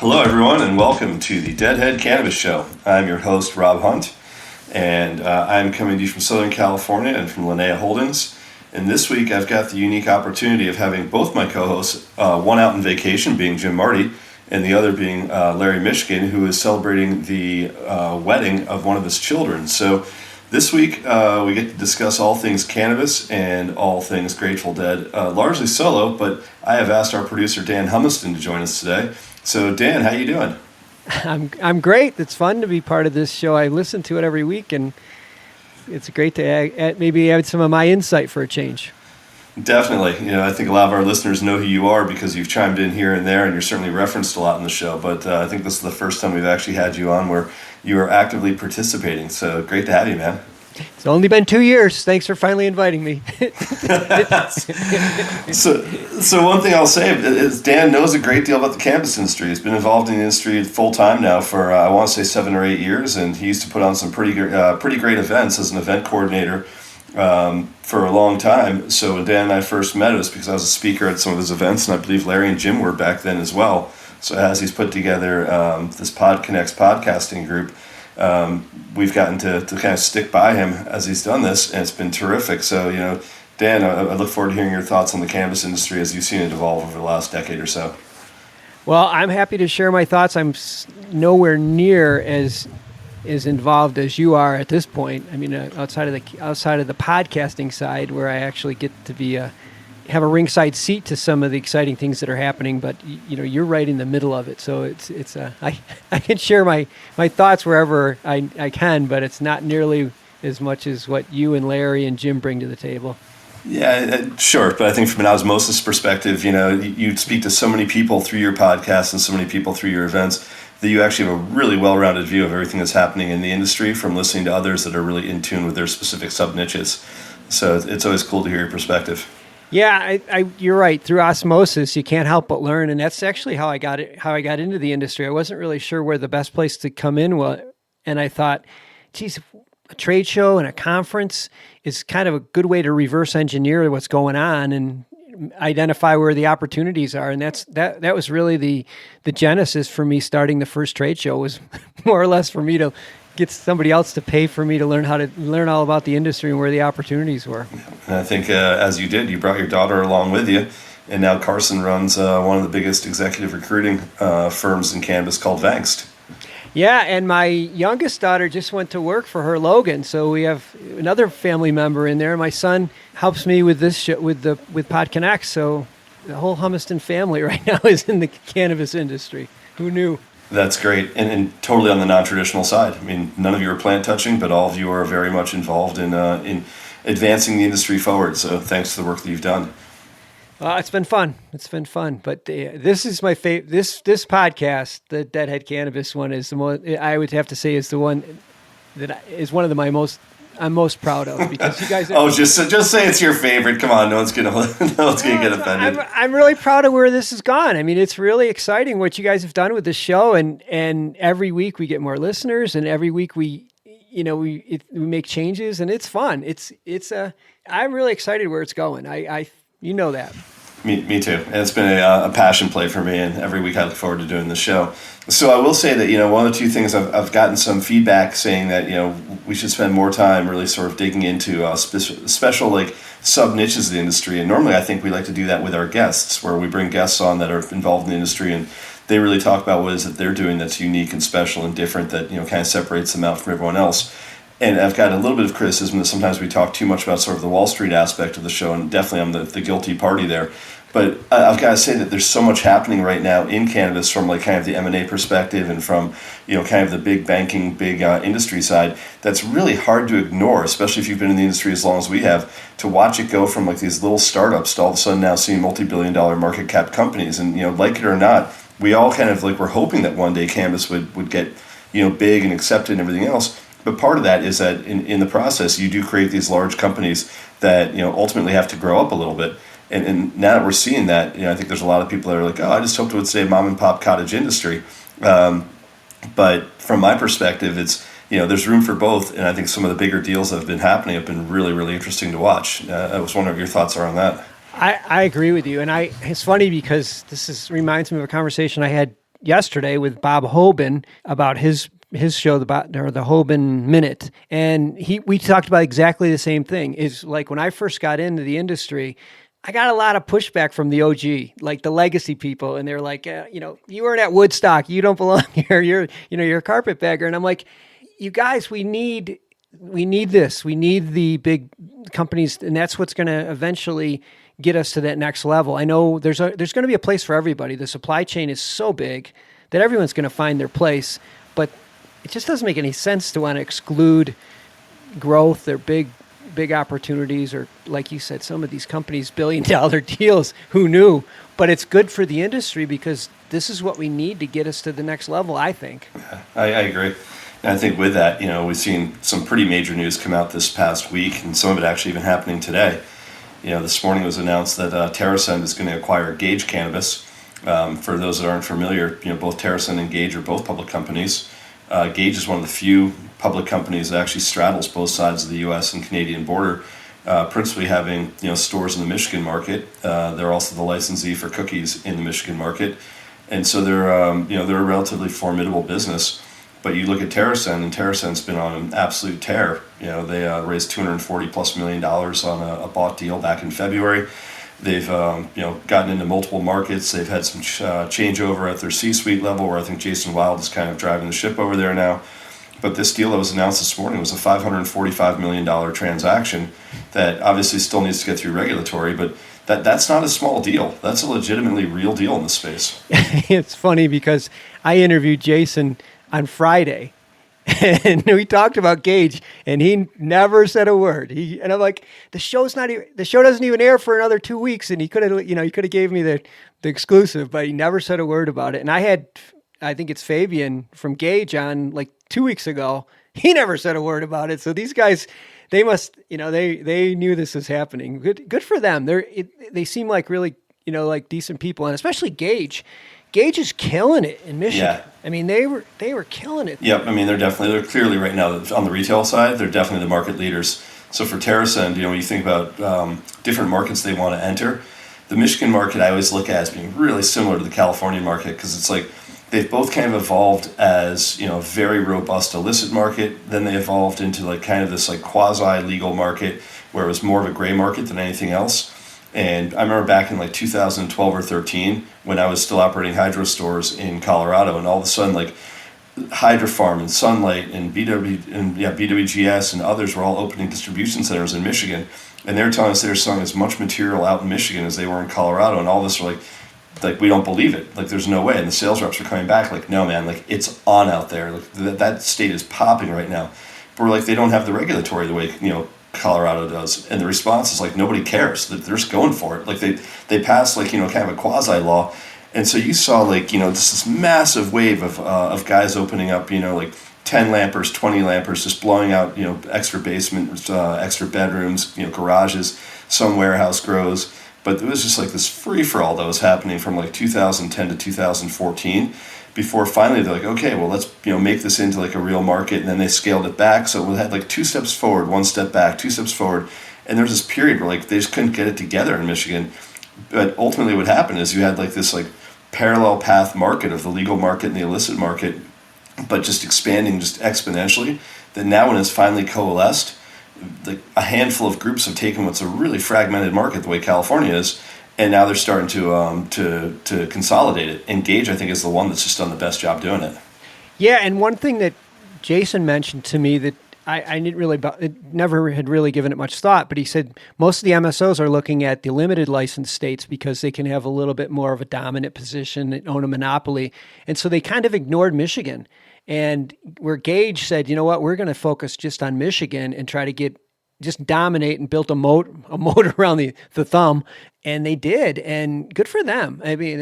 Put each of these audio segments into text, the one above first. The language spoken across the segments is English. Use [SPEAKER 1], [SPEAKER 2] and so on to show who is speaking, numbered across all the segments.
[SPEAKER 1] Hello, everyone, and welcome to the Deadhead Cannabis Show. I'm your host, Rob Hunt, and I'm coming to you from Southern California and from Linnea Holdings. And this week, I've got the unique opportunity of having both my co-hosts, one out on vacation, being Jim Marty, and the other being Larry Michigan, who is celebrating the wedding of one of his children. So this week, we get to discuss all things cannabis and all things Grateful Dead, largely solo, but I have asked our producer, Dan Humiston, to join us today. So, Dan, how you doing?
[SPEAKER 2] I'm great. It's fun to be part of this show. I listen to it every week, and it's great to maybe add some of my insight for a change.
[SPEAKER 1] Definitely. I think a lot of our listeners know who you are because you've chimed in here and there, and you're certainly referenced a lot in the show. But I think this is the first time we've actually had you on where you are actively participating. So great to have you, man.
[SPEAKER 2] It's only been 2 years. Thanks for finally inviting me.
[SPEAKER 1] So one thing I'll say is Dan knows a great deal about the cannabis industry. He's been involved in the industry full time now for I want to say 7 or 8 years, and he used to put on some pretty great events as an event coordinator for a long time. So when Dan and I first met, it was because I was a speaker at some of his events, and I believe Larry and Jim were back then as well. So as he's put together this PodCONX podcasting group, we've gotten to kind of stick by him as he's done this, and it's been terrific. So, Dan, I look forward to hearing your thoughts on the cannabis industry as you've seen it evolve over the last decade or so.
[SPEAKER 2] Well, I'm happy to share my thoughts. I'm nowhere near as involved as you are at this point. I mean, outside of the podcasting side, where I actually get to have a ringside seat to some of the exciting things that are happening, but you're right in the middle of it. So I can share my thoughts wherever I can, but it's not nearly as much as what you and Larry and Jim bring to the table.
[SPEAKER 1] Yeah, sure. But I think from an osmosis perspective, you speak to so many people through your podcast and so many people through your events that you actually have a really well-rounded view of everything that's happening in the industry from listening to others that are really in tune with their specific sub-niches. So it's always cool to hear your perspective.
[SPEAKER 2] Yeah, you're right. Through osmosis, you can't help but learn, and that's actually how I got into the industry. I wasn't really sure where the best place to come in was, and I thought, geez, a trade show and a conference is kind of a good way to reverse engineer what's going on and identify where the opportunities are. And that was really the genesis for me starting the first trade show, was more or less for me to get somebody else to pay for me to learn all about the industry and where the opportunities were.
[SPEAKER 1] And I think as you did, you brought your daughter along with you, and now Carson runs one of the biggest executive recruiting firms in cannabis called Vangst.
[SPEAKER 2] Yeah, and my youngest daughter just went to work for her Logan, so we have another family member in there. My son helps me with this with PodCONX, so the whole Humiston family right now is in the cannabis industry. Who knew?
[SPEAKER 1] That's great, and totally on the non-traditional side. I mean, none of you are plant touching, but all of you are very much involved in advancing the industry forward. So thanks to the work that you've done.
[SPEAKER 2] It's been fun. But this is my favorite. This podcast, the Deadhead Cannabis one, is the most. I would have to say is the one that is one of I'm most proud of, because you guys.
[SPEAKER 1] Just say it's your favorite. Come on, no one's gonna get offended.
[SPEAKER 2] I'm really proud of where this has gone. I mean, it's really exciting what you guys have done with this show, and every week we get more listeners, and every week we make changes, and it's fun. I'm really excited where it's going. I that.
[SPEAKER 1] Me too. And it's been a passion play for me, and every week I look forward to doing the show. So I will say that, one of the two things I've gotten some feedback saying that, we should spend more time really sort of digging into special like sub-niches of the industry. And normally I think we like to do that with our guests, where we bring guests on that are involved in the industry, and they really talk about what it is that they're doing that's unique and special and different that, kind of separates them out from everyone else. And I've got a little bit of criticism that sometimes we talk too much about sort of the Wall Street aspect of the show, and definitely I'm the guilty party there. But I've got to say that there's so much happening right now in cannabis from like kind of the M&A perspective and from, kind of the big banking, big industry side, that's really hard to ignore, especially if you've been in the industry as long as we have, to watch it go from like these little startups to all of a sudden now seeing multi-billion-dollar market cap companies. And, like it or not, we all kind of like, we're hoping that one day cannabis would get, big and accepted and everything else. But part of that is that in the process, you do create these large companies that, ultimately have to grow up a little bit. And now that we're seeing that, I think there's a lot of people that are like, I just hoped it would stay a mom and pop cottage industry. But from my perspective, it's, there's room for both. And I think some of the bigger deals that have been happening have been really, really interesting to watch. I was wondering what your thoughts are on that.
[SPEAKER 2] I agree with you. And it's funny because reminds me of a conversation I had yesterday with Bob Hoban about his show, the Hoban Minute, and we talked about exactly the same thing. Is like when I first got into the industry, I got a lot of pushback from the OG, like the legacy people, and they're like, you weren't at Woodstock, you don't belong here. You're a carpetbagger, and I'm like, you guys, we need this. We need the big companies, and that's what's going to eventually get us to that next level. I know there's going to be a place for everybody. The supply chain is so big that everyone's going to find their place, but it just doesn't make any sense to want to exclude growth or big opportunities, or like you said, some of these companies, $1 billion deals, who knew? But it's good for the industry because this is what we need to get us to the next level, I think.
[SPEAKER 1] Yeah, I agree. And I think with that, we've seen some pretty major news come out this past week, and some of it actually even happening today. This morning it was announced that Terrascend is going to acquire Gage Cannabis. For those that aren't familiar, both Terrascend and Gage are both public companies. Gage is one of the few public companies that actually straddles both sides of the U.S. and Canadian border, principally having stores in the Michigan market. They're also the licensee for cookies in the Michigan market, and so they're a relatively formidable business. But you look at Terrascend, and Terrascend's been on an absolute tear. They raised $240+ million on a bought deal back in February. They've gotten into multiple markets. They've had some changeover at their C-suite level, where I think Jason Wild is kind of driving the ship over there now. But this deal that was announced this morning was a $545 million transaction that obviously still needs to get through regulatory, but that's not a small deal. That's a legitimately real deal in this space.
[SPEAKER 2] It's funny because I interviewed Jason on Friday, and we talked about Gage, and he never said a word. And I'm like, the show doesn't even air for another 2 weeks, and he could have gave me the exclusive, but he never said a word about it. And I think it's Fabian from Gage on like 2 weeks ago. He never said a word about it. So these guys, they must, they knew this was happening. Good for them. They seem like really, like decent people, and especially Gage. Gage is killing it in Michigan.
[SPEAKER 1] Yeah.
[SPEAKER 2] I mean, they were killing it.
[SPEAKER 1] Yep. I mean, they're clearly right now on the retail side, they're definitely the market leaders. So for Terrascend, when you think about different markets they want to enter, the Michigan market I always look at as being really similar to the California market, because it's like they've both kind of evolved as a very robust illicit market. Then they evolved into like kind of this like quasi legal market where it was more of a gray market than anything else. And I remember back in like 2012 or 13 when I was still operating hydro stores in Colorado, and all of a sudden like Hydrofarm and Sunlight and BWGS and others were all opening distribution centers in Michigan, and they were telling us they were selling as much material out in Michigan as they were in Colorado, and all of us were like we don't believe it, like there's no way. And the sales reps were coming back like, no man, like it's on out there, like that state is popping right now. But we're like, they don't have the regulatory the way Colorado does, and the response is like nobody cares, that they're just going for it. Like they passed like kind of a quasi law, and so you saw like this massive wave of guys opening up like 10 lampers, 20 lampers, just blowing out extra basements, extra bedrooms, garages, some warehouse grows. But it was just like this free for all that was happening from like 2010 to 2014. Before finally they're like, okay, well let's make this into like a real market, and then they scaled it back. So it had like 2 steps forward, 1 step back, 2 steps forward, and there's this period where like they just couldn't get it together in Michigan. But ultimately, what happened is you had like this like parallel path market of the legal market and the illicit market, but just expanding just exponentially. That now when it's finally coalesced, like a handful of groups have taken what's a really fragmented market the way California is, and now they're starting to consolidate it. And Gage, I think, is the one that's just done the best job doing it.
[SPEAKER 2] Yeah, and one thing that Jason mentioned to me that I didn't really, never had really given it much thought, but he said most of the MSOs are looking at the limited license states because they can have a little bit more of a dominant position and own a monopoly. And so they kind of ignored Michigan. And where Gage said, you know what, we're going to focus just on Michigan and try to just dominate, and built a moat around the thumb, and they did, and good for them. I mean,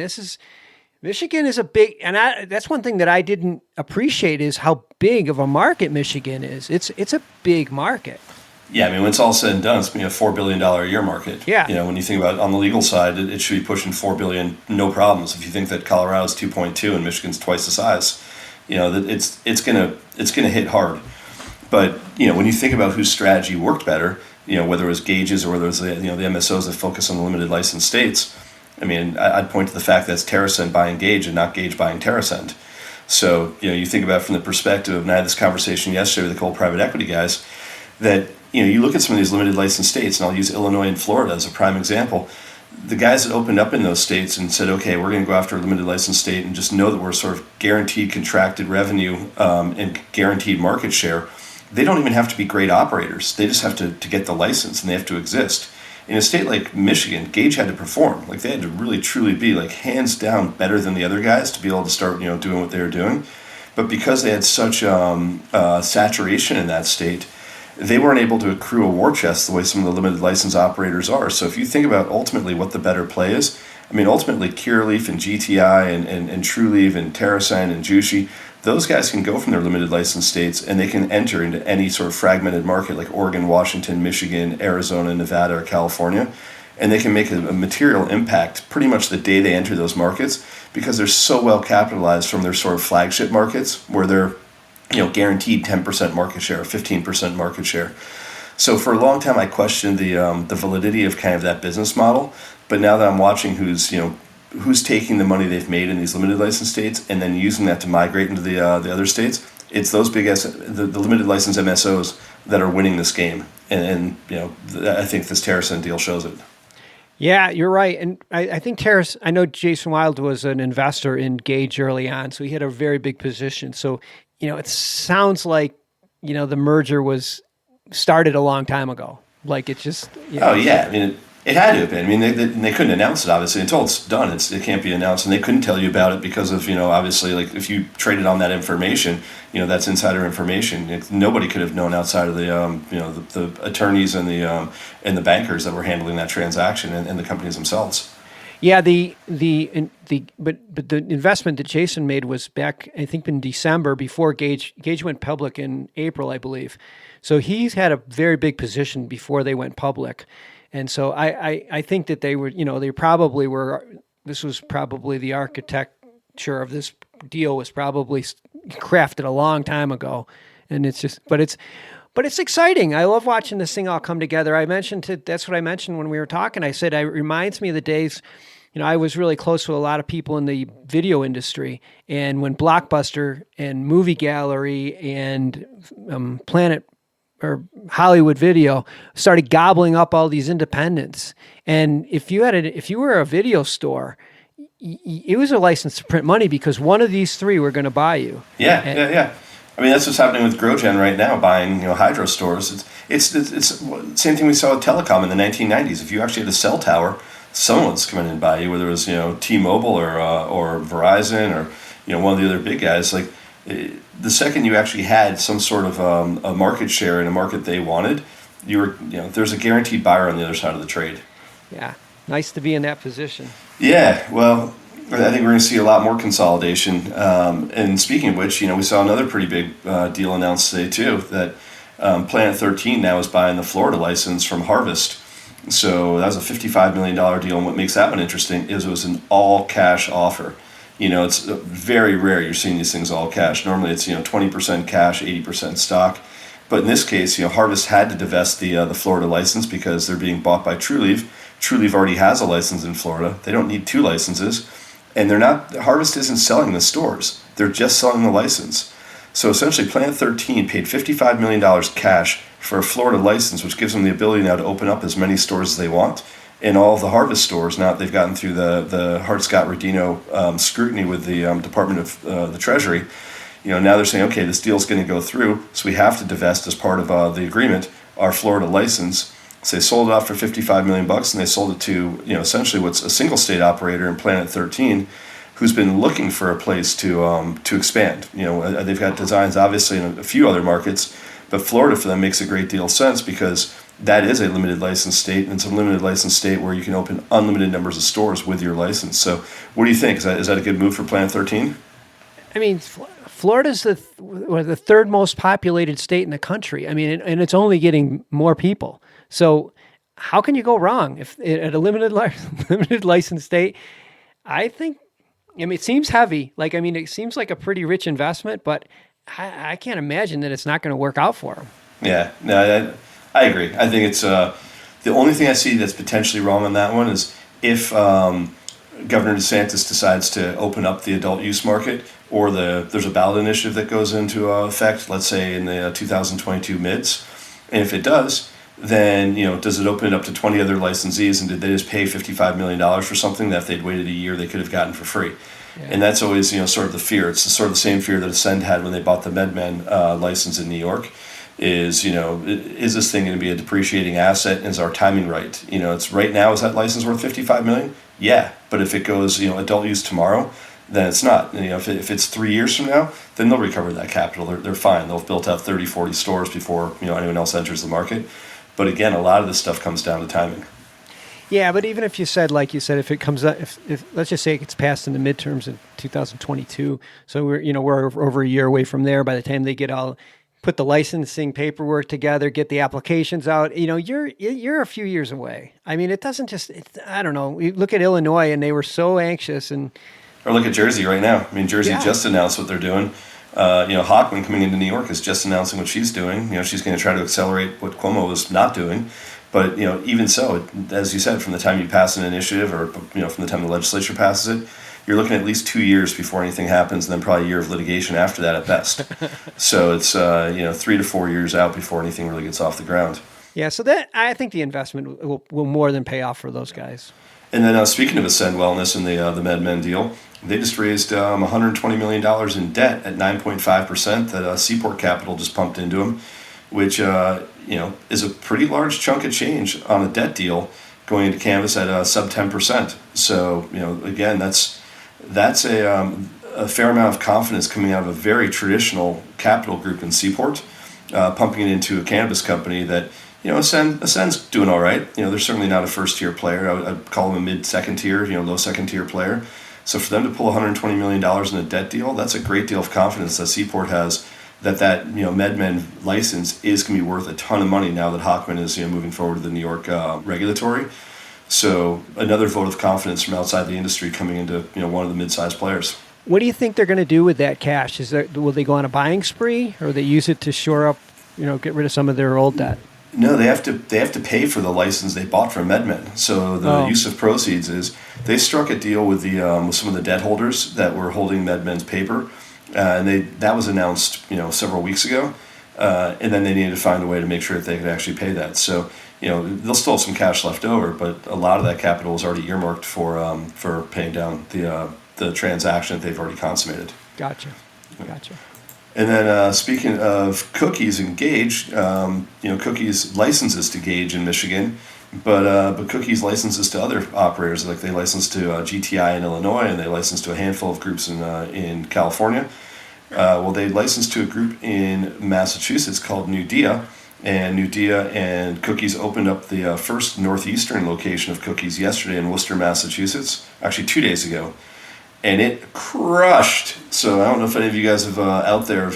[SPEAKER 2] Michigan is a big, and that's one thing that I didn't appreciate is how big of a market Michigan is. It's a big market.
[SPEAKER 1] Yeah, I mean, when it's all said and done, it's a $4 billion a year market.
[SPEAKER 2] Yeah.
[SPEAKER 1] When you think about it, on the legal side, it should be pushing $4 billion, no problems. If you think that Colorado's 2.2 and Michigan's twice the size, it's gonna hit hard. But when you think about whose strategy worked better, whether it was Gage's or whether it was the MSOs that focus on the limited license states, I mean, I'd point to the fact that it's tarrascend buying Gage and not Gage buying tarrascend. So, you think about it from the perspective of, and I had this conversation yesterday with the cold private equity guys, that, you look at some of these limited license states, and I'll use Illinois and Florida as a prime example. The guys that opened up in those states and said, okay, we're going to go after a limited license state and just know that we're sort of guaranteed contracted revenue and guaranteed market share, they don't even have to be great operators. They just have to get the license, and they have to exist. In a state like Michigan, Gage had to perform. Like, they had to really truly be like hands down better than the other guys to be able to start, doing what they were doing. But because they had such saturation in that state, they weren't able to accrue a war chest the way some of the limited license operators are. So if you think about ultimately what the better play is, I mean, ultimately Curaleaf and GTI and Trulieve and TerraSign and Jushi, those guys can go from their limited license states and they can enter into any sort of fragmented market like Oregon, Washington, Michigan, Arizona, Nevada, or California. And they can make a material impact pretty much the day they enter those markets because they're so well capitalized from their sort of flagship markets where they're guaranteed 10% market share, 15% market share. So for a long time, I questioned the validity of kind of that business model. But now that I'm watching who's taking the money they've made in these limited license states and then using that to migrate into the other states, it's those big the limited license MSOs that are winning this game. And I think this TerraSend deal shows it.
[SPEAKER 2] Yeah, you're right. And I think I know Jason Wild was an investor in Gage early on, so he had a very big position. So, it sounds like, the merger was started a long time ago. Like, it just...
[SPEAKER 1] Oh, yeah. I mean, it had to have been. I mean, they couldn't announce it, obviously, until it's done. It can't be announced. And they couldn't tell you about it because of, obviously, like, if you traded on that information, that's insider information. Nobody could have known outside of the, the attorneys and the bankers that were handling that transaction and the companies themselves.
[SPEAKER 2] Yeah, but the investment that Jason made was back, I think, in December before Gage. Gage went public in April, I believe. So he's had a very big position before they went public, and so I think that they were, they probably were. This was probably the architecture of this deal was probably crafted a long time ago, and it's just, but it's exciting. I love watching this thing all come together. That's what I mentioned when we were talking. I said, it reminds me of the days, I was really close with a lot of people in the video industry. And when Blockbuster and Movie Gallery and Planet or Hollywood Video started gobbling up all these independents. And if you were a video store, it was a license to print money because one of these three were going to buy you.
[SPEAKER 1] Yeah. I mean, that's what's happening with GrowGen right now, buying hydro stores. It's the same thing we saw with telecom in the 1990s. If you actually had a cell tower, someone's coming in and buy you, whether it was T-Mobile or Verizon or one of the other big guys. Like the second you actually had some sort of a market share in a market they wanted, there's a guaranteed buyer on the other side of the trade.
[SPEAKER 2] Yeah, nice to be in that position.
[SPEAKER 1] Yeah, well, I think we're going to see a lot more consolidation. And speaking of which, we saw another pretty big deal announced today too, that Planet 13 now is buying the Florida license from Harvest. So that was a $55 million deal. And what makes that one interesting is it was an all-cash offer. It's very rare you're seeing these things all cash. Normally it's 20% cash, 80% stock. But in this case, Harvest had to divest the Florida license because they're being bought by Trulieve. Trulieve already has a license in Florida. They don't need two licenses. And Harvest isn't selling the stores. They're just selling the license. So essentially, Planet 13 paid $55 million cash for a Florida license, which gives them the ability now to open up as many stores as they want. And all of the Harvest stores, now that they've gotten through the Hart-Scott-Rodino scrutiny with the Department of the Treasury, now they're saying, okay, this deal's going to go through, so we have to divest as part of the agreement our Florida license. So they sold it off for $55 million, and they sold it to essentially what's a single state operator in Planet 13, who's been looking for a place to expand. They've got designs obviously in a few other markets, but Florida for them makes a great deal of sense because that is a limited license state, and it's a limited license state where you can open unlimited numbers of stores with your license. So what do you think? Is that a good move for Planet 13?
[SPEAKER 2] I mean, Florida's the third most populated state in the country. I mean, and it's only getting more people. So how can you go wrong if at a limited license state? It seems heavy. It seems like a pretty rich investment, but I can't imagine that it's not going to work out for them.
[SPEAKER 1] Yeah, no, I agree. I think it's the only thing I see that's potentially wrong on that one is if Governor DeSantis decides to open up the adult use market, or there's a ballot initiative that goes into effect, let's say in the 2022 mids, and if it does, then does it open it up to 20 other licensees, and did they just pay $55 million for something that if they'd waited a year they could have gotten for free? Yeah. And that's always sort of the fear. It's sort of the same fear that Ascend had when they bought the MedMen license in New York. Is this thing going to be a depreciating asset? And is our timing right? It's right now, is that license worth $55 million? Yeah, but if it goes adult use tomorrow, then it's not. If it's 3 years from now, then they'll recover that capital. They're fine. They'll have built out 30, 40 stores before anyone else enters the market. But again, a lot of this stuff comes down to timing.
[SPEAKER 2] Yeah, but even if you said, like you said, if it comes up, if let's just say it gets passed in the midterms in 2022, so we're over a year away from there. By the time they put the licensing paperwork together, get the applications out, you're a few years away. I mean, it doesn't just. I don't know. You look at Illinois, and they were so anxious,
[SPEAKER 1] or look at Jersey right now. I mean, Jersey just announced what they're doing. Hockman coming into New York is just announcing what she's doing. She's going to try to accelerate what Cuomo was not doing. But, even so, as you said, from the time you pass an initiative or, from the time the legislature passes it, you're looking at least 2 years before anything happens, and then probably a year of litigation after that at best. So it's, 3 to 4 years out before anything really gets off the ground.
[SPEAKER 2] Yeah, so I think the investment will more than pay off for those guys.
[SPEAKER 1] And then speaking of Ascend Wellness and the MedMen deal, they just raised $120 million in debt at 9.5% that Seaport Capital just pumped into them, which is a pretty large chunk of change on a debt deal going into Canvas at sub 10%. So again, that's a fair amount of confidence coming out of a very traditional capital group in Seaport, pumping it into a cannabis company that Ascend's doing all right. They're certainly not a first tier player. I'd call them a mid second tier, low second tier player. So for them to pull $120 million in a debt deal, that's a great deal of confidence that Seaport has that MedMen license is going to be worth a ton of money now that Hockman is moving forward to the New York regulatory. So another vote of confidence from outside the industry coming into one of the mid-sized players.
[SPEAKER 2] What do you think they're going to do with that cash? Will they go on a buying spree, or they use it to shore up, get rid of some of their old debt?
[SPEAKER 1] No, they have to pay for the license they bought from MedMen. So the use of proceeds is they struck a deal with with some of the debt holders that were holding MedMen's paper, and that was announced several weeks ago, and then they needed to find a way to make sure that they could actually pay that. So they'll still have some cash left over, but a lot of that capital is already earmarked for paying down the transaction that they've already consummated.
[SPEAKER 2] Gotcha.
[SPEAKER 1] And then speaking of Cookies and Gage, Cookies licenses to Gage in Michigan, but Cookies licenses to other operators, like they license to GTI in Illinois, and they license to a handful of groups in California. They licensed to a group in Massachusetts called Nudia, and Nudia and Cookies opened up the first northeastern location of Cookies yesterday in Worcester, Massachusetts, actually 2 days ago. And it crushed. So I don't know if any of you guys have out there,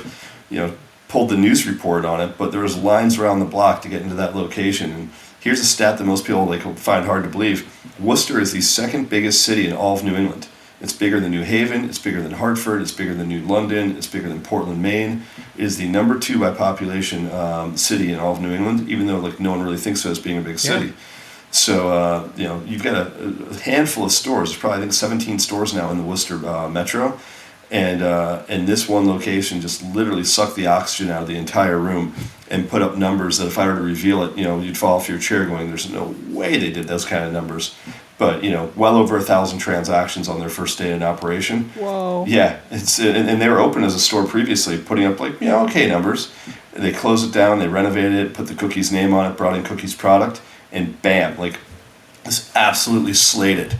[SPEAKER 1] pulled the news report on it, but there was lines around the block to get into that location. And here's a stat that most people find hard to believe. Worcester is the second biggest city in all of New England. It's bigger than New Haven, it's bigger than Hartford, it's bigger than New London, it's bigger than Portland, Maine. It is the number 2 by population city in all of New England, even though no one really thinks of it as being a big city. Yeah. So, you've got a handful of stores. There's probably, I think, 17 stores now in the Worcester metro. And this one location just literally sucked the oxygen out of the entire room and put up numbers that if I were to reveal it, you'd fall off your chair going, there's no way they did those kind of numbers. But, well over 1,000 transactions on their first day in operation.
[SPEAKER 2] Whoa.
[SPEAKER 1] Yeah. And they were open as a store previously, putting up okay numbers. They closed it down, they renovated it, put the Cookies name on it, brought in Cookies product. And bam, it's absolutely slated.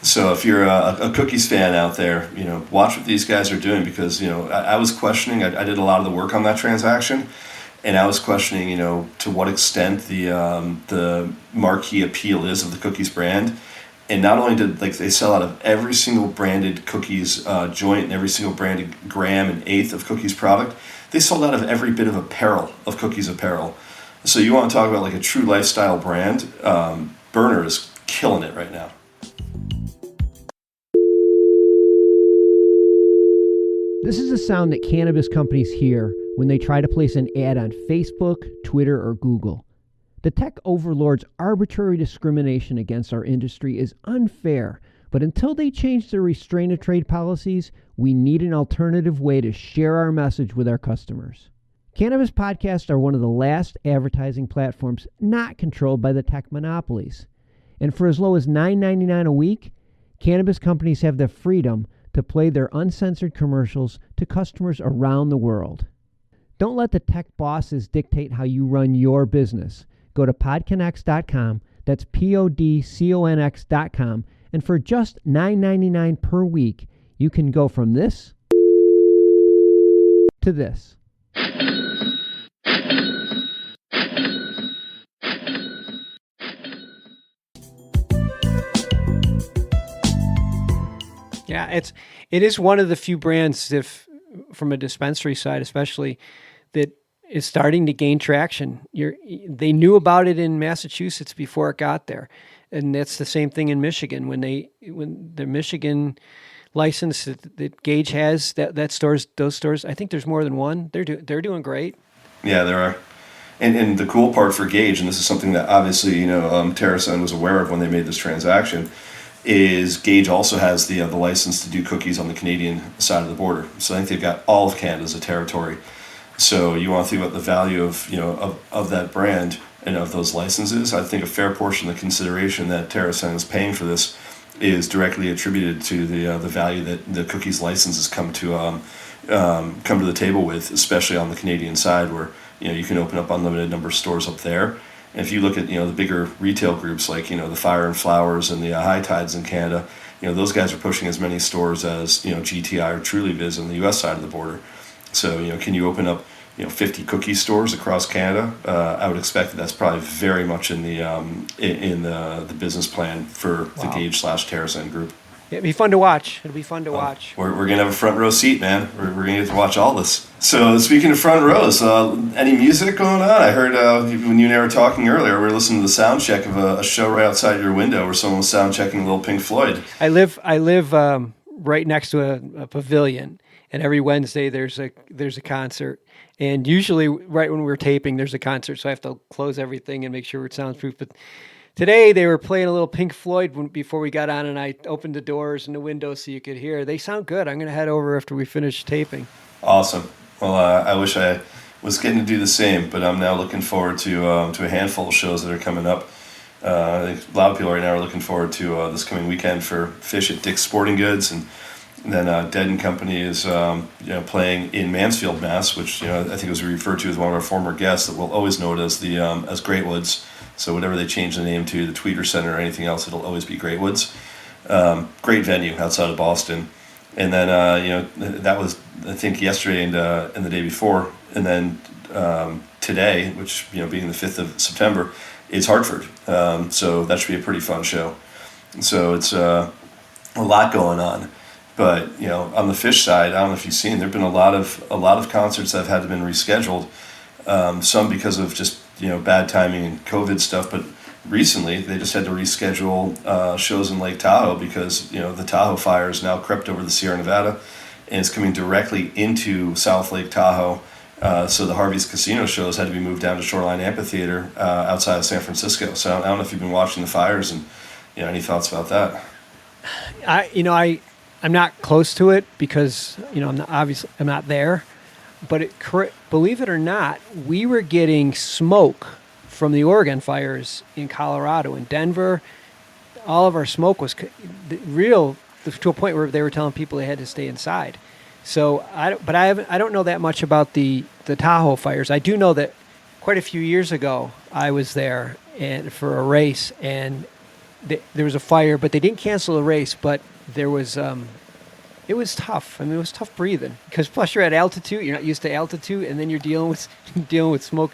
[SPEAKER 1] So if you're a Cookies fan out there, watch what these guys are doing, because, I was questioning, I did a lot of the work on that transaction, and I was questioning, to what extent the marquee appeal is of the Cookies brand. And not only did they sell out of every single branded Cookies joint and every single branded gram and eighth of Cookies product, they sold out of every bit of apparel of Cookies apparel. So you want to talk about a true lifestyle brand? Burner is killing it right now.
[SPEAKER 2] This is a sound that cannabis companies hear when they try to place an ad on Facebook, Twitter, or Google. The tech overlords' arbitrary discrimination against our industry is unfair, But until they change their restraint of trade policies, we need an alternative way to share our message with our customers. Cannabis podcasts are one of the last advertising platforms not controlled by the tech monopolies. And for as low as $9.99 a week, cannabis companies have the freedom to play their uncensored commercials to customers around the world. Don't let the tech bosses dictate how you run your business. Go to PodCONX.com, that's PodCONX.com, and for just $9.99 per week, you can go from this to this. Yeah, it is one of the few brands, if from a dispensary side especially, that is starting to gain traction. They knew about it in Massachusetts before it got there, and that's the same thing in Michigan. When the Michigan license that Gage has, those stores, I think there's more than one. They're doing great.
[SPEAKER 1] Yeah, there are. And the cool part for Gage, and this is something that obviously Terrascend was aware of when they made this transaction, is Gage also has the license to do cookies on the Canadian side of the border. So I think they've got all of Canada as a territory. So you want to think about the value of that brand and of those licenses. I think a fair portion of the consideration that Terrascend is paying for this is directly attributed to the value that the cookies licenses come to the table with, especially on the Canadian side, where you can open up unlimited number of stores up there. And if you look at the bigger retail groups like the Fire and Flowers and the High Tides in Canada, those guys are pushing as many stores as GTI or TrulyViz on the U.S. side of the border. So can you open up 50 cookie stores across Canada? I would expect that's probably very much in the business plan for the Gage/Terrascend group.
[SPEAKER 2] It'd be fun to watch.
[SPEAKER 1] We're going to have a front row seat, man. We're going to get to watch all this. So speaking of front rows, any music going on? I heard when you and I were talking earlier, we were listening to the sound check of a show right outside your window where someone was sound checking a little Pink Floyd.
[SPEAKER 2] I live right next to a pavilion, and every Wednesday there's a concert. And usually right when we're taping, there's a concert, so I have to close everything and make sure it's soundproof. But today they were playing a little Pink Floyd before we got on, and I opened the doors and the windows so you could hear. They sound good. I'm going to head over after we finish taping.
[SPEAKER 1] Awesome. Well, I wish I was getting to do the same, but I'm now looking forward to a handful of shows that are coming up. I think a lot of people right now are looking forward to this coming weekend for Fish at Dick's Sporting Goods, and then Dead and Company is playing in Mansfield, Mass, which I think was referred to as one of our former guests that we'll always know it as the as Great Woods. So whatever they change the name to, the Tweeter Center or anything else, it'll always be Great Woods. Great venue outside of Boston. And then that was I think yesterday and the day before, and then today, which being the 5th of September, is Hartford. So that should be a pretty fun show. So it's a lot going on. But on the Fish side, I don't know if you've seen, there've been a lot of concerts that have had to been rescheduled. Some because of just bad timing and COVID stuff, but recently they just had to reschedule shows in Lake Tahoe because the Tahoe fire is now crept over the Sierra Nevada and it's coming directly into South Lake Tahoe. So the Harvey's Casino shows had to be moved down to Shoreline Amphitheater outside of San Francisco. So I don't know if you've been watching the fires and any thoughts about that.
[SPEAKER 2] I'm not close to it because I'm not there. But believe it or not, we were getting smoke from the Oregon fires in Colorado and Denver. All of our smoke was to a point where they were telling people they had to stay inside. So I don't know that much about the Tahoe fires. I do know that quite a few years ago I was there and for a race, and there was a fire, but they didn't cancel the race. But there was. It was tough. I mean, it was tough breathing because plus you're at altitude. You're not used to altitude, and then you're dealing with smoke,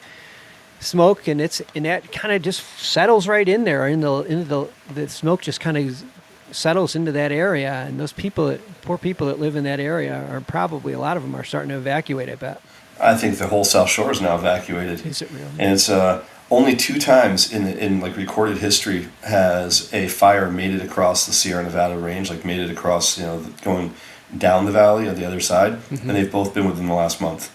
[SPEAKER 2] and that kind of just settles right in there. The smoke just kind of settles into that area, and those poor people that live in that area are probably a lot of them are starting to evacuate. I bet.
[SPEAKER 1] I think the whole South Shore is now evacuated.
[SPEAKER 2] Is it really?
[SPEAKER 1] And it's only 2 times in like recorded history has a fire made it across the Sierra Nevada range, like made it across, going down the valley on the other side, and they've both been within the last month.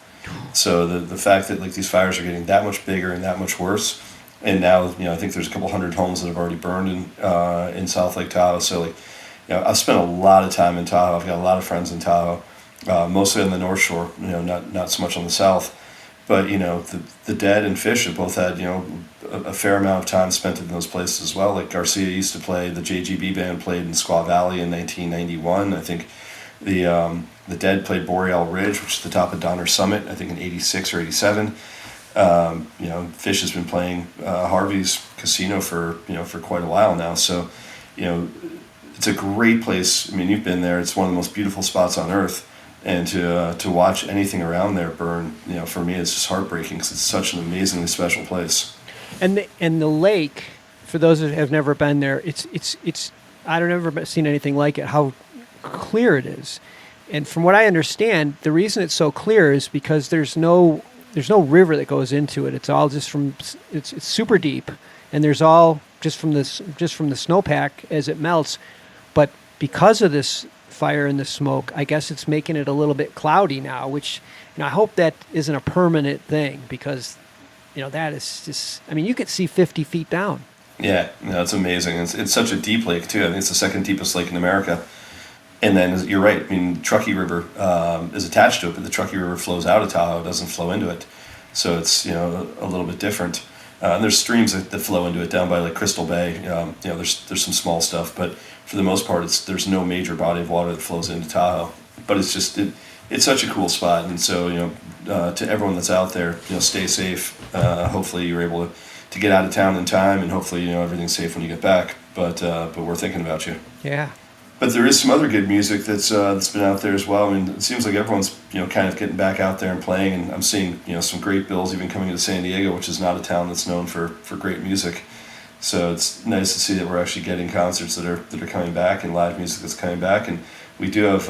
[SPEAKER 1] So the fact that like these fires are getting that much bigger and that much worse, and now I think there's a couple hundred homes that have already burned in South Lake Tahoe. So like I've spent a lot of time in Tahoe. I've got a lot of friends in Tahoe, mostly on the North Shore. Not so much on the South. But the Dead and Fish have both had a fair amount of time spent in those places as well. Like Garcia used to play, the JGB band played in Squaw Valley in 1991. I think the Dead played Boreal Ridge, which is the top of Donner Summit, I think in 86 or 87. Fish has been playing Harvey's Casino for quite a while now. So, it's a great place. I mean, you've been there. It's one of the most beautiful spots on earth. And to watch anything around there burn, for me, it's just heartbreaking because it's such an amazingly special place.
[SPEAKER 2] And the lake, for those that have never been there, it's I don't ever seen anything like it. How clear it is, and from what I understand, the reason it's so clear is because there's no river that goes into it. It's all just from it's super deep, and there's all just from the snowpack as it melts, but because of this fire and the smoke, I guess it's making it a little bit cloudy now, which I hope that isn't a permanent thing, because that is just, I mean, you could see 50 feet down.
[SPEAKER 1] Yeah, it's amazing. It's such a deep lake too. I think it's the second deepest lake in America. And then you're right. I mean, Truckee River is attached to it, but the Truckee River flows out of Tahoe. It doesn't flow into it, so it's a little bit different. And there's streams that flow into it down by like Crystal Bay. There's some small stuff, but for the most part, there's no major body of water that flows into Tahoe. But it's just it's such a cool spot, and so to everyone that's out there, stay safe. Hopefully you're able to get out of town in time, and hopefully everything's safe when you get back. But we're thinking about you.
[SPEAKER 2] Yeah.
[SPEAKER 1] But there is some other good music that's been out there as well. I mean, it seems like everyone's kind of getting back out there and playing, and I'm seeing some great bills even coming to San Diego, which is not a town that's known for great music. So it's nice to see that we're actually getting concerts that are coming back, and live music that's coming back. And we do have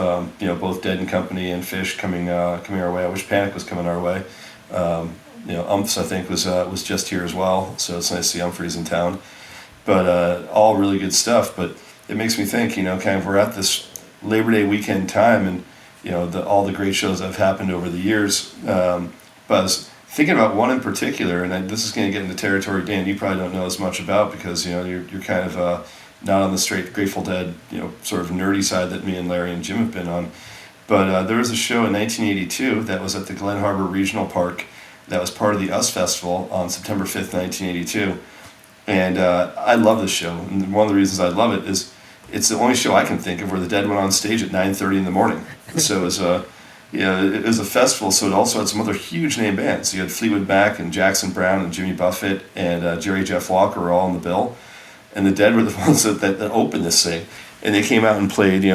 [SPEAKER 1] both Dead and Company and Fish coming our way. I wish Panic was coming our way. Umphs I think was just here as well, so it's nice to see Umphreys in town. But all really good stuff. But it makes me think, kind of we're at this Labor Day weekend time, and all the great shows that have happened over the years. But I was thinking about one in particular, and this is going to get into territory, Dan, you probably don't know as much about, because you're kind of not on the straight Grateful Dead sort of nerdy side that me and Larry and Jim have been on. But there was a show in 1982 that was at the Glen Harbor Regional Park that was part of the US Festival on September 5th, 1982. And I love this show, and one of the reasons I love it is it's the only show I can think of where the Dead went on stage at 9:30 in the morning. So it was it was a festival, so it also had some other huge name bands. You had Fleetwood Mac and Jackson Browne and Jimmy Buffett and Jerry Jeff Walker were all on the bill, and the Dead were the ones that opened this thing. And they came out and played,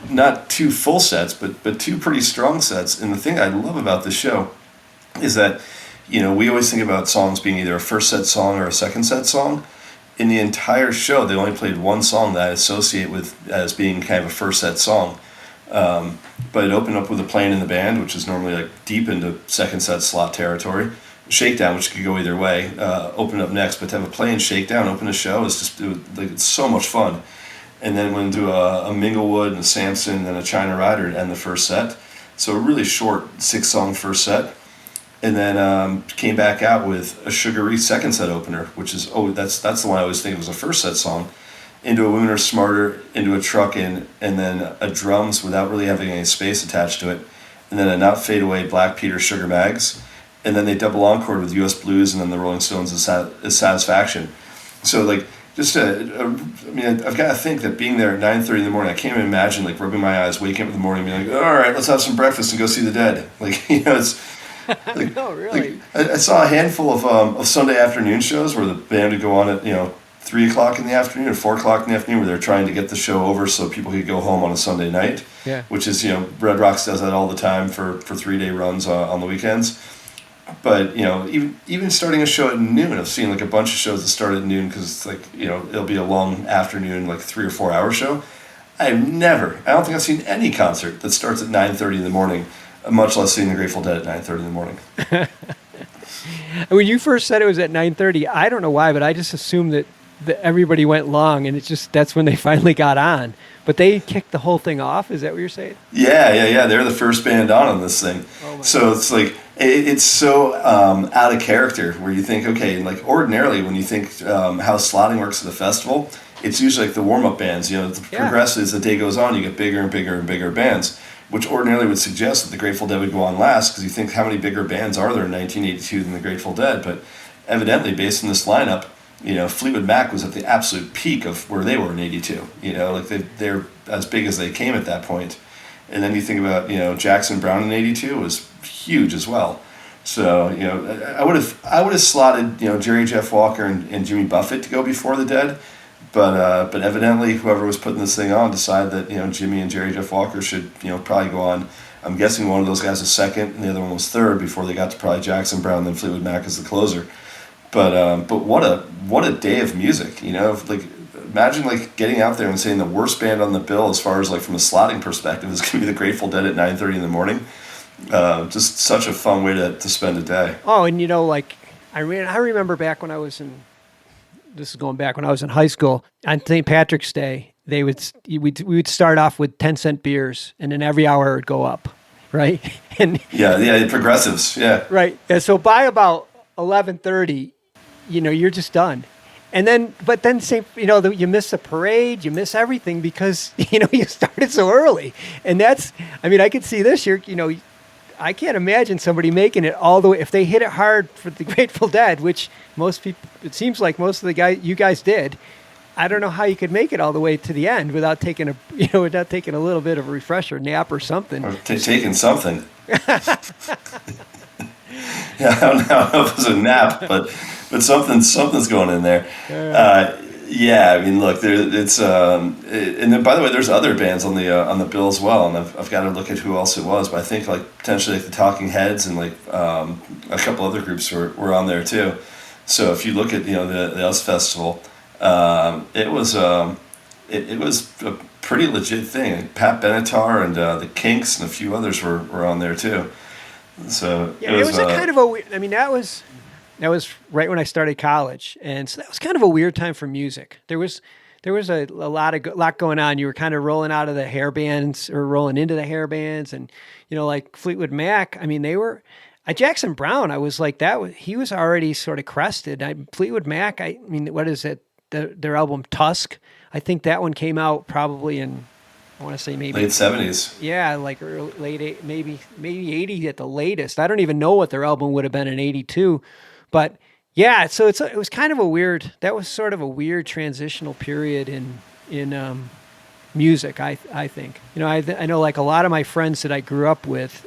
[SPEAKER 1] not two full sets, but two pretty strong sets. And the thing I love about this show is that we always think about songs being either a first set song or a second set song. In the entire show, they only played one song that I associate with as being kind of a first set song. But it opened up with a Playing in the Band, which is normally like deep into second set slot territory. Shakedown, which could go either way, opened up next. But to have a Play and Shakedown open a show is just it's so much fun. And then went into a Minglewood and a Samson and then a China Rider to end the first set. So a really short 6-song first set. And then came back out with a Sugaree second set opener, which is, that's the one I always think was a first set song, into a Women Are Smarter, into a Truckin', and then a Drums without really having any space attached to it, and then a Not Fade Away Black Peter Sugar Mags, and then they double encored with US Blues and then the Rolling Stones' Satisfaction. So I've got to think that being there at 9:30 in the morning, I can't even imagine rubbing my eyes, waking up in the morning, and being like, all right, let's have some breakfast and go see the Dead. It's.
[SPEAKER 2] No, really.
[SPEAKER 1] I saw a handful of Sunday afternoon shows where the band would go on at 3 o'clock in the afternoon or 4 o'clock in the afternoon, where they're trying to get the show over so people could go home on a Sunday night.
[SPEAKER 2] Yeah.
[SPEAKER 1] Which is Red Rocks does that all the time for 3-day runs on the weekends. But even starting a show at noon, I've seen a bunch of shows that start at noon because it's it'll be a long afternoon 3 or 4 hour show. I don't think I've seen any concert that starts at 9:30 in the morning, much less seeing the Grateful Dead at 9:30 in the morning.
[SPEAKER 2] When you first said it was at 9:30, I don't know why, but I just assumed that everybody went long, and that's when they finally got on. But they kicked the whole thing off. Is that what you're saying?
[SPEAKER 1] Yeah. They're the first band on this thing.
[SPEAKER 2] Oh my
[SPEAKER 1] so it's it's so out of character where you think, okay, ordinarily when you think how slotting works at a festival, it's usually like the warm-up bands. Progressively as the day goes on, you get bigger and bigger and bigger bands, which ordinarily would suggest that the Grateful Dead would go on last, because you think how many bigger bands are there in 1982 than the Grateful Dead? But evidently, based on this lineup, Fleetwood Mac was at the absolute peak of where they were in '82. Like they're as big as they came at that point. And then you think about Jackson Browne in '82 was huge as well. So I would have slotted Jerry Jeff Walker and Jimmy Buffett to go before the Dead, but evidently whoever was putting this thing on decided that Jimmy and Jerry Jeff Walker should probably go on. I'm guessing one of those guys was second and the other one was third before they got to probably Jackson Browne, then Fleetwood Mac as the closer. But what a day of music, like imagine like getting out there and saying the worst band on the bill as far as like from a slotting perspective is going to be the Grateful Dead at 9:30 in the morning. Just such a fun way to spend a day.
[SPEAKER 2] Oh, and like I remember back when I was this is going back when I was in high school, on St. Patrick's Day, we would start off with 10-cent beers, and then every hour it would go up, right? And
[SPEAKER 1] yeah, progressives, yeah.
[SPEAKER 2] Right. And so by about 11:30, you're just done. And then, you miss the parade, you miss everything because, you started so early. And I could see this year, I can't imagine somebody making it all the way, if they hit it hard for the Grateful Dead, which most people, it seems like most of you guys did. I don't know how you could make it all the way to the end without taking a little bit of a refresher nap or something.
[SPEAKER 1] Or taking something. Yeah, I don't know if it was a nap, but something's going in there. Yeah, I mean, look, it's and then by the way, there's other bands on the bill as well, and I've got to look at who else it was, but I think like potentially like the Talking Heads and like a couple other groups were on there too. So if you look at the US Festival, it was a pretty legit thing. Like Pat Benatar and the Kinks and a few others were on there too. So
[SPEAKER 2] yeah, it was a kind of a. I mean, that was right when I started college, and so that was kind of a weird time for music. There was a lot going on. You were kind of rolling out of the hair bands or rolling into the hair bands, and like Fleetwood Mac. I mean, they were. Jackson Browne, I was like that. He was already sort of crested. Fleetwood Mac. I mean, what is it? Their album Tusk. I think that one came out probably in. I want to say maybe
[SPEAKER 1] late 70s.
[SPEAKER 2] Yeah, like late maybe 80 at the latest. I don't even know what their album would have been in 82, but yeah. So it was kind of a weird. That was sort of a weird transitional period in music. I think I know like a lot of my friends that I grew up with.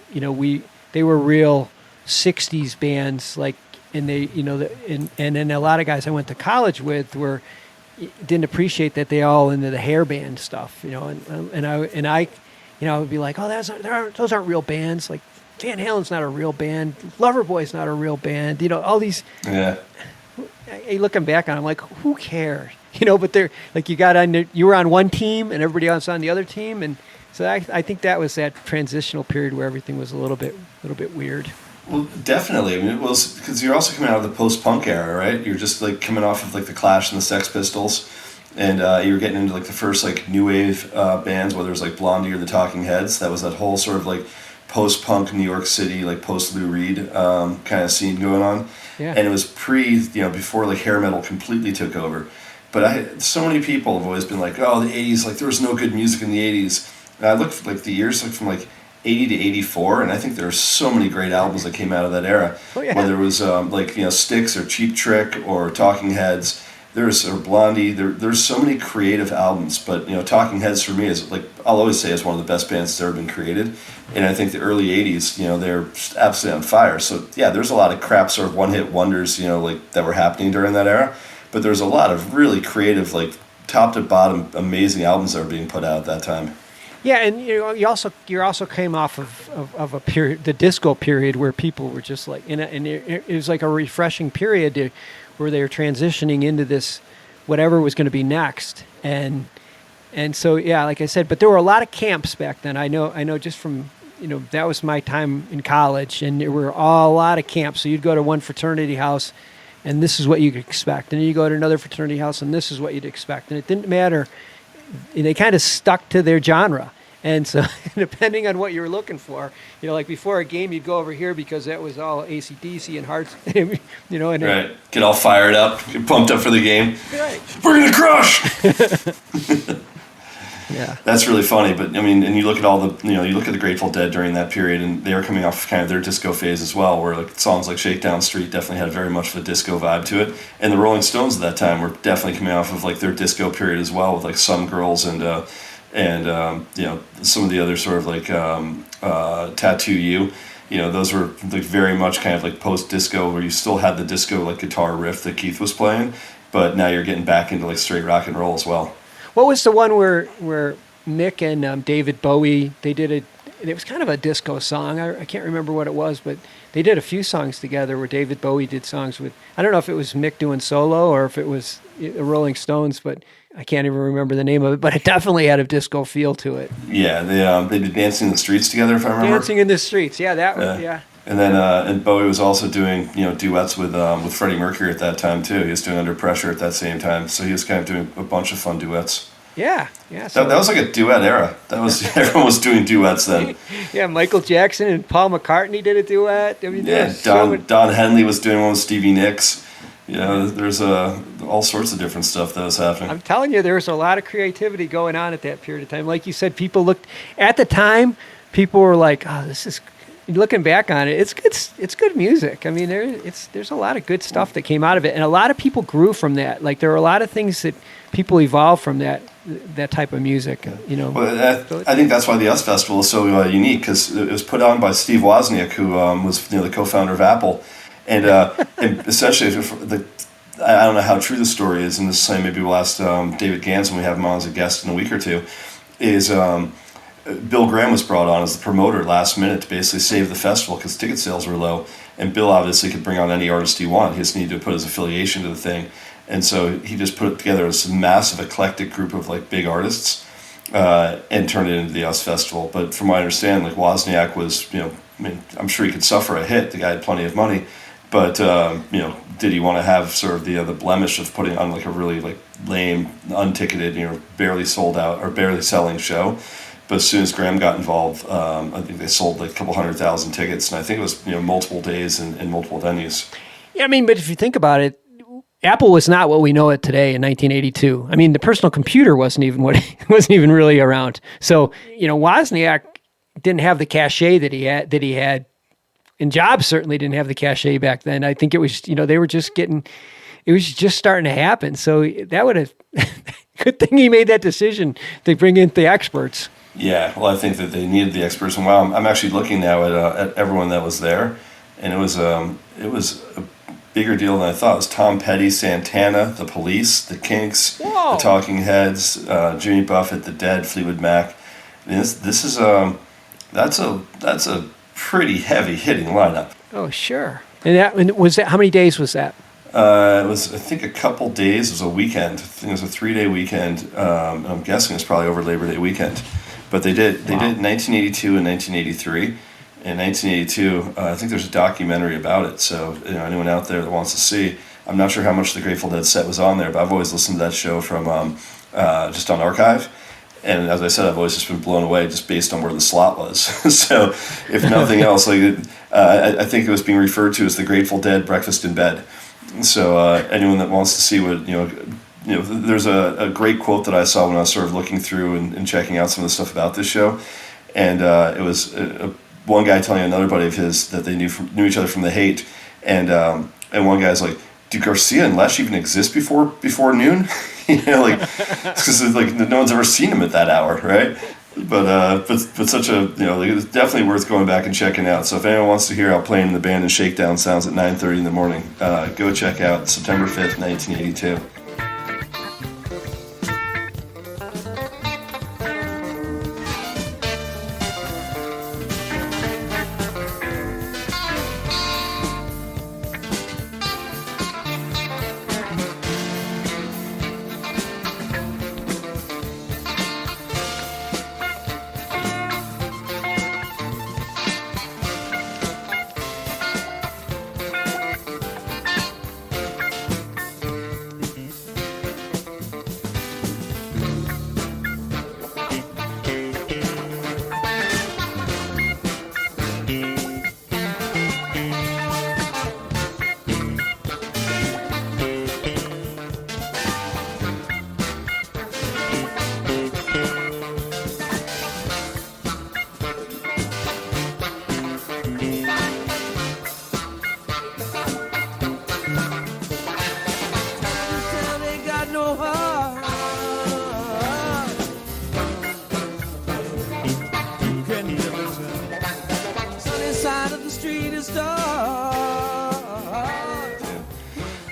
[SPEAKER 2] They were real 60s bands, like, and they and then a lot of guys I went to college with didn't appreciate that they all into the hair band stuff, and I would be like, oh, those aren't real bands. Like Van Halen's not a real band, Loverboy's not a real band. All these.
[SPEAKER 1] Yeah.
[SPEAKER 2] Looking back on, it, I'm like, who cares? But they're like you were on one team and everybody else on the other team, and so I think that was that transitional period where everything was a little bit weird.
[SPEAKER 1] Well, definitely. I mean, it was because you're also coming out of the post-punk era, right? You're just like coming off of like the Clash and the Sex Pistols, and you're getting into like the first like new wave bands, whether it was like Blondie or the Talking Heads. That was that whole sort of like post-punk New York City, like post-Lou Reed kind of scene going on.
[SPEAKER 2] Yeah.
[SPEAKER 1] And it was before like hair metal completely took over. But so many people have always been like, oh, the 80s, like there was no good music in the 80s. And I looked like the years like from like 80 to 84, and I think there are so many great albums that came out of that era.
[SPEAKER 2] Oh, yeah.
[SPEAKER 1] Whether it was Styx or Cheap Trick or Talking Heads, or Blondie. There's so many creative albums, but Talking Heads for me is like I'll always say is one of the best bands that's ever been created, and I think the early '80s, they're just absolutely on fire. So yeah, there's a lot of crap sort of one-hit wonders, like that were happening during that era, but there's a lot of really creative, like top to bottom, amazing albums that were being put out at that time.
[SPEAKER 2] Yeah, and you also came off of a period, the disco period, where people were just like, and it was like a refreshing period where they were transitioning into this whatever was going to be next, and so yeah, like I said, but there were a lot of camps back then. I know just from that was my time in college, and there were a lot of camps. So you'd go to one fraternity house, and this is what you could expect, and then you go to another fraternity house, and this is what you'd expect, and it didn't matter. They kind of stuck to their genre. And so depending on what you were looking for, like before a game, you'd go over here because that was all AC/DC and hearts, And
[SPEAKER 1] Right. Get all fired up, get pumped up for the game.
[SPEAKER 2] Right.
[SPEAKER 1] We're going to crush!
[SPEAKER 2] Yeah.
[SPEAKER 1] That's really funny, but I mean, and you look at all the, you look at the Grateful Dead during that period, and they were coming off kind of their disco phase as well, where like songs like Shakedown Street definitely had very much of a disco vibe to it, and the Rolling Stones at that time were definitely coming off of like their disco period as well, with like Some Girls and some of the other sort of like Tattoo You. Those were like very much kind of like post-disco, where you still had the disco like guitar riff that Keith was playing, but now you're getting back into like straight rock and roll as well.
[SPEAKER 2] What was the one where Mick and David Bowie, they did it was kind of a disco song. I can't remember what it was, but they did a few songs together where David Bowie did songs with, I don't know if it was Mick doing solo or if it was the Rolling Stones, but I can't even remember the name of it, but it definitely had a disco feel to it.
[SPEAKER 1] Yeah, they did Dancing in the Streets together, if I remember.
[SPEAKER 2] Dancing in the Streets, yeah, that one, yeah.
[SPEAKER 1] And then and Bowie was also doing duets with Freddie Mercury at that time too. He was doing Under Pressure at that same time, so he was kind of doing a bunch of fun duets.
[SPEAKER 2] Yeah.
[SPEAKER 1] So that was like a duet era. That was everyone was doing duets then.
[SPEAKER 2] Yeah, Michael Jackson and Paul McCartney did a duet. I mean,
[SPEAKER 1] yeah, Don Henley was doing one with Stevie Nicks. There's all sorts of different stuff that was happening.
[SPEAKER 2] I'm telling you, there was a lot of creativity going on at that period of time. Like you said, people looked at the time. People were like, "Oh, this is." Looking back on it, it's good. It's good music. I mean, there's a lot of good stuff that came out of it, and a lot of people grew from that. Like there were a lot of things that people evolved from that type of music.
[SPEAKER 1] Well, I think that's why the US Festival is so unique, because it was put on by Steve Wozniak, who was the co-founder of Apple, and essentially, I don't know how true the story is, and this is something maybe we'll ask David Gans when we have him on as a guest in a week or two, is. Bill Graham was brought on as the promoter last minute to basically save the festival because ticket sales were low, and Bill obviously could bring on any artist he wanted. He just needed to put his affiliation to the thing, and so he just put it together as a massive eclectic group of like big artists and turned it into the US Festival. But from what I understand, like Wozniak was, I'm sure he could suffer a hit. The guy had plenty of money, but did he want to have sort of the blemish of putting on like a really like lame, unticketed, barely sold out or barely selling show? But as soon as Graham got involved, I think they sold like a couple 100,000 tickets, and I think it was multiple days and multiple venues.
[SPEAKER 2] Yeah, I mean, but if you think about it, Apple was not what we know it today in 1982. I mean, the personal computer wasn't even really around. So Wozniak didn't have the cachet that he had, and Jobs certainly didn't have the cachet back then. I think it was they were just getting, it was just starting to happen. So that would have good thing he made that decision to bring in the experts.
[SPEAKER 1] Yeah, well, I think that they needed the experts, and wow, I'm actually looking now at everyone that was there, and it was a bigger deal than I thought. It was Tom Petty, Santana, The Police, The Kinks,
[SPEAKER 2] Whoa.
[SPEAKER 1] The Talking Heads, Jimmy Buffett, The Dead, Fleetwood Mac. I mean, this is that's a pretty heavy hitting lineup.
[SPEAKER 2] Oh sure, and was that how many days was that?
[SPEAKER 1] It was, I think, a couple days. It was a weekend. I think it was a 3-day weekend. I'm guessing it's probably over Labor Day weekend. But they did it in 1982 and 1983. In 1982, I think there's a documentary about it. So anyone out there that wants to see, I'm not sure how much the Grateful Dead set was on there, but I've always listened to that show from just on archive. And as I said, I've always just been blown away just based on where the slot was. So if nothing else, I think it was being referred to as the Grateful Dead Breakfast in Bed. So anyone that wants to see what there's a great quote that I saw when I was sort of looking through and checking out some of the stuff about this show, and it was one guy telling another buddy of his that they knew each other from The Hate, and one guy's like, "Do Garcia and Lesh even exist before noon?" Because like no one's ever seen him at that hour, right? But such a it's definitely worth going back and checking out. So if anyone wants to hear how playing in the band and Shakedown sounds at 9:30 in the morning, go check out September 5th, 1982.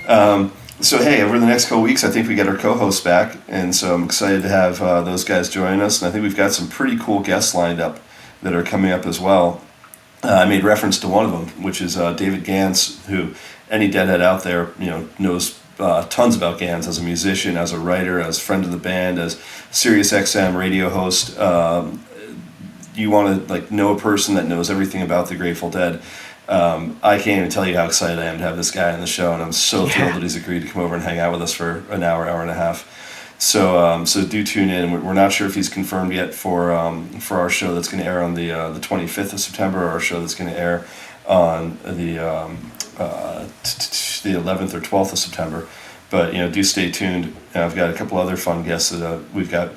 [SPEAKER 1] So hey, over the next couple weeks, I think we get our co-hosts back, and so I'm excited to have those guys join us. And I think we've got some pretty cool guests lined up that are coming up as well. I made reference to one of them, which is David Gans, who any deadhead out there, knows tons about Gans as a musician, as a writer, as friend of the band, as Sirius XM radio host. You want to know a person that knows everything about the Grateful Dead. I can't even tell you how excited I am to have this guy on the show, and I'm so thrilled that he's agreed to come over and hang out with us for an hour and a half. So do tune in. We're not sure if he's confirmed yet for our show that's going to air on the 25th of September, or our show that's going to air on the 11th or 12th of September. But do stay tuned. I've got a couple other fun guests that we've got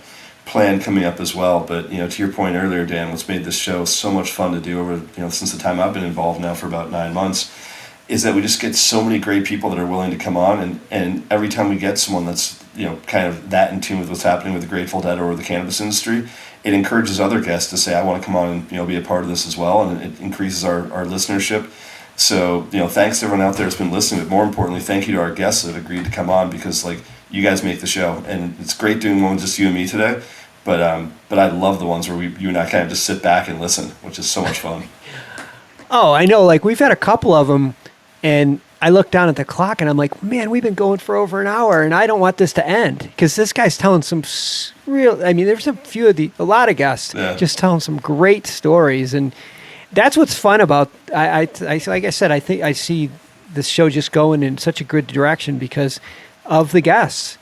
[SPEAKER 1] planned coming up as well. But to your point earlier, Dan, what's made this show so much fun to do over since the time I've been involved now for about 9 months is that we just get so many great people that are willing to come on, and every time we get someone that's kind of that in tune with what's happening with the Grateful Dead or the cannabis industry, it encourages other guests to say, I want to come on and be a part of this as well, and it increases our listenership. So thanks to everyone out there that's been listening, but more importantly, thank you to our guests that have agreed to come on, because you guys make the show, and it's great doing one with just you and me today. But I love the ones where you and I kind of just sit back and listen, which is so much fun.
[SPEAKER 2] Oh, I know. We've had a couple of them, and I look down at the clock and I'm like, man, we've been going for over an hour, and I don't want this to end, because this guy's telling some there's a lot of guests just telling some great stories, and that's what's fun about. I like I said, I think I see this show just going in such a good direction because of the guests.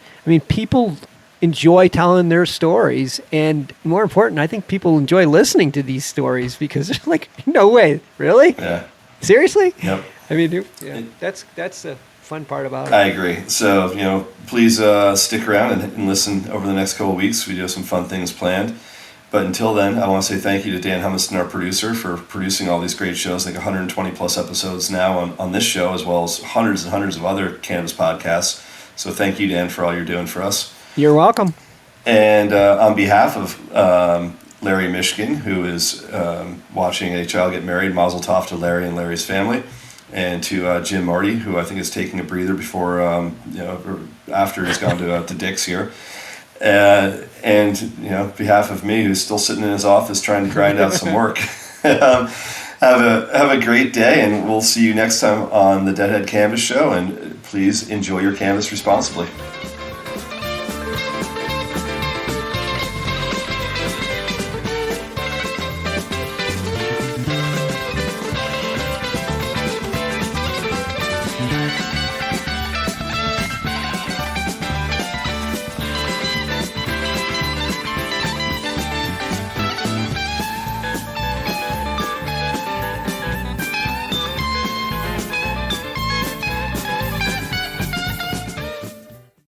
[SPEAKER 2] People enjoy telling their stories, and more important, I think people enjoy listening to these stories because they're like, no way, really?
[SPEAKER 1] Yeah.
[SPEAKER 2] Seriously?
[SPEAKER 1] Yep.
[SPEAKER 2] That's the fun part about it.
[SPEAKER 1] I agree. So, please stick around and listen over the next couple of weeks. We do have some fun things planned. But until then, I want to say thank you to Dan Humiston, our producer, for producing all these great shows, 120 plus episodes now on this show, as well as hundreds and hundreds of other cannabis podcasts. So thank you, Dan, for all you're doing for us.
[SPEAKER 2] You're welcome.
[SPEAKER 1] And on behalf of Larry Mishkin, who is watching a child get married, Mazel Tov to Larry and Larry's family, and to Jim Marty, who I think is taking a breather before, after he's gone to Dick's here. And behalf of me, who's still sitting in his office trying to grind out some work. Have a great day, and we'll see you next time on the Deadhead Canvas Show. And please enjoy your canvas responsibly.